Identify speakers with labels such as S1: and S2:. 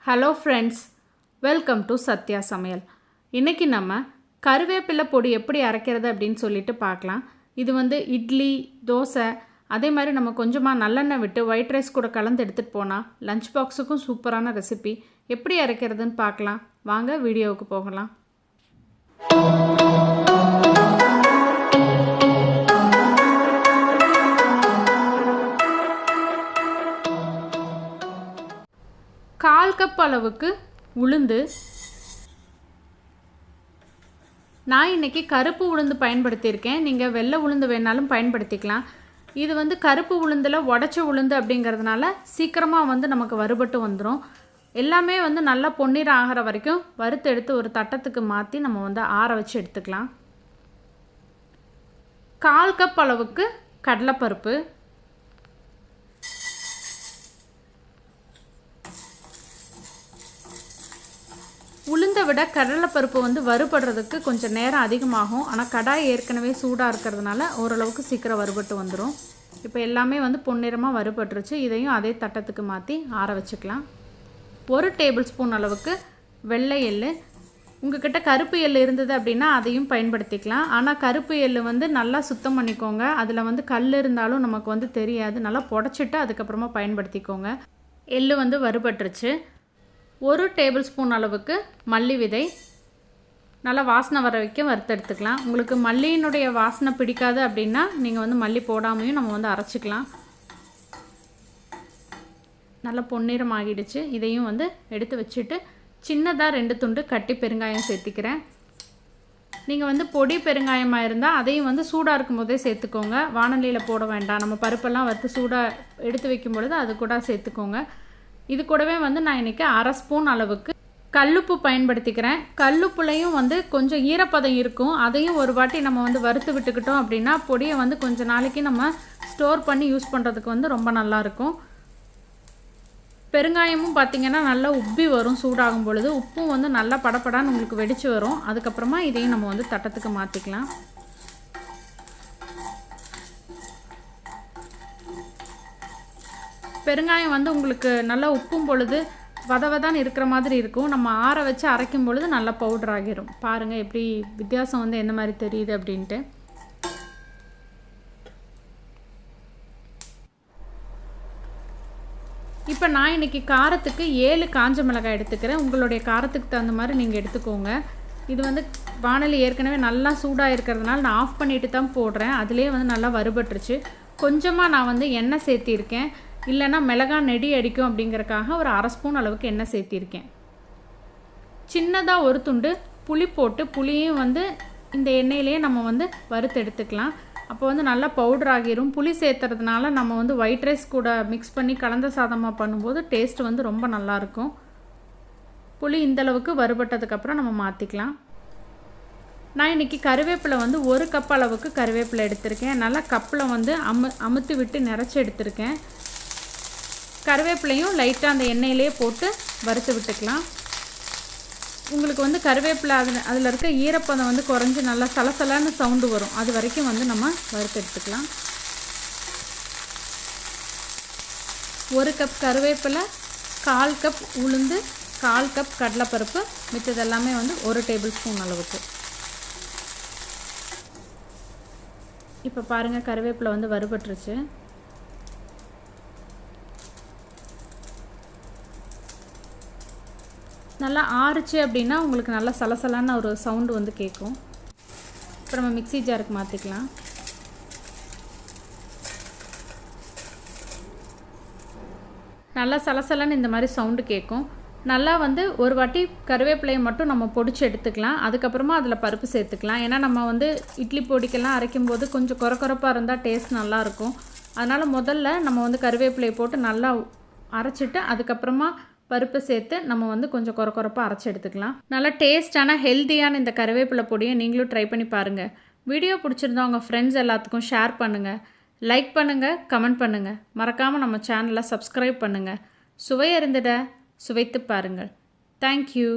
S1: Hello friends, welcome to Sathya சமையல். இன்றைக்கி நம்ம கருவேப்பிலை பொடி எப்படி அரைக்கிறது அப்படின்னு சொல்லிட்டு பார்க்கலாம். இது இட்லி, தோசை, அதே மாதிரி நம்ம கொஞ்சமாக நல்லெண்ணெய் விட்டு ஒயிட் ரைஸ் கூட கலந்து எடுத்துகிட்டு போனால் லஞ்ச் பாக்ஸுக்கும் சூப்பரான ரெசிபி. எப்படி அரைக்கிறதுன்னு பார்க்கலாம். வாங்க வீடியோவுக்கு போகலாம். கால் கப் அளவுக்கு உளுந்து. நான் இன்றைக்கி கருப்பு உளுந்து பயன்படுத்தியிருக்கேன். நீங்கள் வெள்ளை உளுந்து வேணாலும் பயன்படுத்திக்கலாம். இது கருப்பு உளுந்தில் உடச்ச உளுந்து அப்படிங்கிறதுனால சீக்கிரமாக நமக்கு வறுபட்டு வந்துடும். எல்லாமே நல்லா பொன்னிறம் ஆகிற வரைக்கும் வறுத்து எடுத்து ஒரு தட்டத்துக்கு மாற்றி நம்ம ஆற வச்சு எடுத்துக்கலாம். கால் கப் அளவுக்கு கடலைப்பருப்பு, உளுந்தை விட கடலைப்பருப்பு வறுபடுறதுக்கு கொஞ்சம் நேரம் அதிகமாகும். ஆனால் கடாய் ஏற்கனவே சூடாக இருக்கிறதுனால ஓரளவுக்கு சீக்கிரம் வறுபட்டு வந்துடும். இப்போ எல்லாமே பொன்னிறமாக வறுபட்டுருச்சு. இதையும் அதே தட்டத்துக்கு மாற்றி ஆற வச்சுக்கலாம். 1 டேபிள் ஸ்பூன் அளவுக்கு வெள்ளை எள். உங்கள்கிட்ட கருப்பு எள் இருந்தது அப்படின்னா அதையும் பயன்படுத்திக்கலாம். ஆனால் கருப்பு எள் நல்லா சுத்தம் பண்ணிக்கோங்க. அதில் கல் இருந்தாலும் நமக்கு தெரியாது. நல்லா புடச்சிட்டு அதுக்கப்புறமா பயன்படுத்திக்கோங்க. எள் வறுபட்டுருச்சு. 1 டேபிள் ஸ்பூன் அளவுக்கு மல்லி விதை. நல்லா வாசனை வர வரைக்கும் வறுத்தெடுத்துக்கலாம். உங்களுக்கு மல்லியினுடைய வாசனை பிடிக்காது அப்படின்னா நீங்கள் மல்லி போடாமையும் நம்ம அரைச்சிக்கலாம். நல்லா பொன்னிறம் ஆகிடுச்சு. இதையும் எடுத்து வச்சுட்டு சின்னதாக 2 துண்டு கட்டி பெருங்காயம் சேர்த்திக்கிறேன். நீங்கள் பொடி பெருங்காயமாக இருந்தால் அதையும் சூடாக இருக்கும் போதே சேர்த்துக்கோங்க. வானலியில் போட வேண்டாம். நம்ம பருப்பெல்லாம் வறுத்து சூடாக எடுத்து வைக்கும் பொழுது அது கூட சேர்த்துக்கோங்க. இது கூடவே நான் இன்றைக்கி 1/2 ஸ்பூன் அளவுக்கு கல்லுப்பு பயன்படுத்திக்கிறேன். கல்லுப்புலையும் கொஞ்சம் ஈரப்பதம் இருக்கும். அதையும் ஒரு வாட்டி நம்ம வறுத்து விட்டுக்கிட்டோம் அப்படின்னா பொடியை கொஞ்சம் நாளைக்கு நம்ம ஸ்டோர் பண்ணி யூஸ் பண்ணுறதுக்கு ரொம்ப நல்லாயிருக்கும். பெருங்காயமும் பார்த்திங்கன்னா நல்லா உப்பி வரும் சூடாகும் பொழுது. உப்பும் நல்லா படப்படான்னு உங்களுக்கு வெடித்து வரும். அதுக்கப்புறமா இதையும் நம்ம தட்டத்துக்கு மாற்றிக்கலாம். பெருங்காயம் உங்களுக்கு நல்லா உப்பும் பொழுது வதவதான் இருக்கிற மாதிரி இருக்கும். நம்ம ஆற வச்சு அரைக்கும் பொழுது நல்லா பவுடர் ஆகிரும். பாருங்கள் எப்படி வித்தியாசம் எந்த மாதிரி தெரியுது அப்படின்ட்டு. இப்போ நான் இன்றைக்கி காரத்துக்கு 7 காஞ்ச மிளகாய் எடுத்துக்கிறேன். உங்களுடைய காரத்துக்கு தகுந்த மாதிரி நீங்கள் எடுத்துக்கோங்க. இது வானலி ஏற்கனவே நல்லா சூடாக இருக்கிறதுனால நான் ஆஃப் பண்ணிட்டு தான் போடுறேன். அதுலேயே நல்லா வறுபட்டுருச்சு. கொஞ்சமாக நான் எண்ணெய் சேர்த்திருக்கேன். இல்லைன்னா மிளகாய் நெடி அடிக்கும் அப்படிங்கிறக்காக ஒரு 1/2 ஸ்பூன் அளவுக்கு எண்ணெய் சேர்த்திருக்கேன். சின்னதாக 1 துண்டு புளி போட்டு புளியும் இந்த எண்ணெயிலேயே நம்ம வறுத்து எடுத்துக்கலாம். அப்போ நல்லா பவுடர் ஆகிரும். புளி சேர்த்துறதுனால நம்ம ஒயிட் ரைஸ் கூட மிக்ஸ் பண்ணி கலந்த சாதமாக பண்ணும்போது டேஸ்ட் ரொம்ப நல்லாயிருக்கும். புளி இந்தளவுக்கு வறுபட்டதுக்கப்புறம் நம்ம மாற்றிக்கலாம். நான் இன்றைக்கி கருவேப்பிலை 1 கப் அளவுக்கு கருவேப்பிலை எடுத்திருக்கேன். நல்லா கப்பில் அமுத்தி விட்டு நிறச்சி எடுத்திருக்கேன். கருவேப்பிலையும் லைட்டாக அந்த எண்ணெயிலே போட்டு வறுத்து விட்டுக்கலாம். உங்களுக்கு கருவேப்பிலை அதில் இருக்க ஈரப்பதம் குறைஞ்சி நல்லா சலசலான்னு சவுண்டு வரும். அது வரைக்கும் நம்ம வறுத்து எடுத்துக்கலாம். 1 கப் கருவேப்பிலை, 1/4 கப் உளுந்து, 1/4 கப் கடலைப்பருப்பு, மிச்சது எல்லாமே 1 டேபிள் ஸ்பூன் அளவுக்கு. இப்போ பாருங்கள் கருவேப்பிலை வறுபட்டுருச்சு. நல்லா ஆறுச்சு அப்படின்னா உங்களுக்கு நல்லா சலசலான ஒரு சவுண்டு கேட்கும். இப்போ நம்ம மிக்ஸி ஜாருக்கு மாற்றிக்கலாம். நல்லா சலசலான்னு இந்த மாதிரி சவுண்டு கேட்கும். நல்லா ஒரு வாட்டி கருவேப்பிலையை மட்டும் நம்ம பொடிச்சு எடுத்துக்கலாம். அதுக்கப்புறமா அதில் பருப்பு சேர்த்துக்கலாம். ஏன்னா நம்ம இட்லி பொடிக்கெல்லாம் அரைக்கும்போது கொஞ்சம் கொரப்பாக இருந்தால் டேஸ்ட் நல்லாயிருக்கும். அதனால் முதல்ல நம்ம கருவேப்பிலையை போட்டு நல்லா அரைச்சிட்டு அதுக்கப்புறமா பருப்பு சேர்த்து நம்ம கொஞ்சம் கொரப்பாக அரைச்சி எடுத்துக்கலாம். நல்லா டேஸ்டான ஹெல்த்தியான இந்த கருவேப்பிலை பொடியை நீங்களும் ட்ரை பண்ணி பாருங்கள். வீடியோ பிடிச்சிருந்தா உங்கள் ஃப்ரெண்ட்ஸ் எல்லாத்துக்கும் ஷேர் பண்ணுங்கள், லைக் பண்ணுங்கள், கமெண்ட் பண்ணுங்கள். மறக்காமல் நம்ம சேனலை சப்ஸ்கிரைப் பண்ணுங்கள். சுவை அறிந்திட சுவைத்து பாருங்கள். தேங்க்யூ.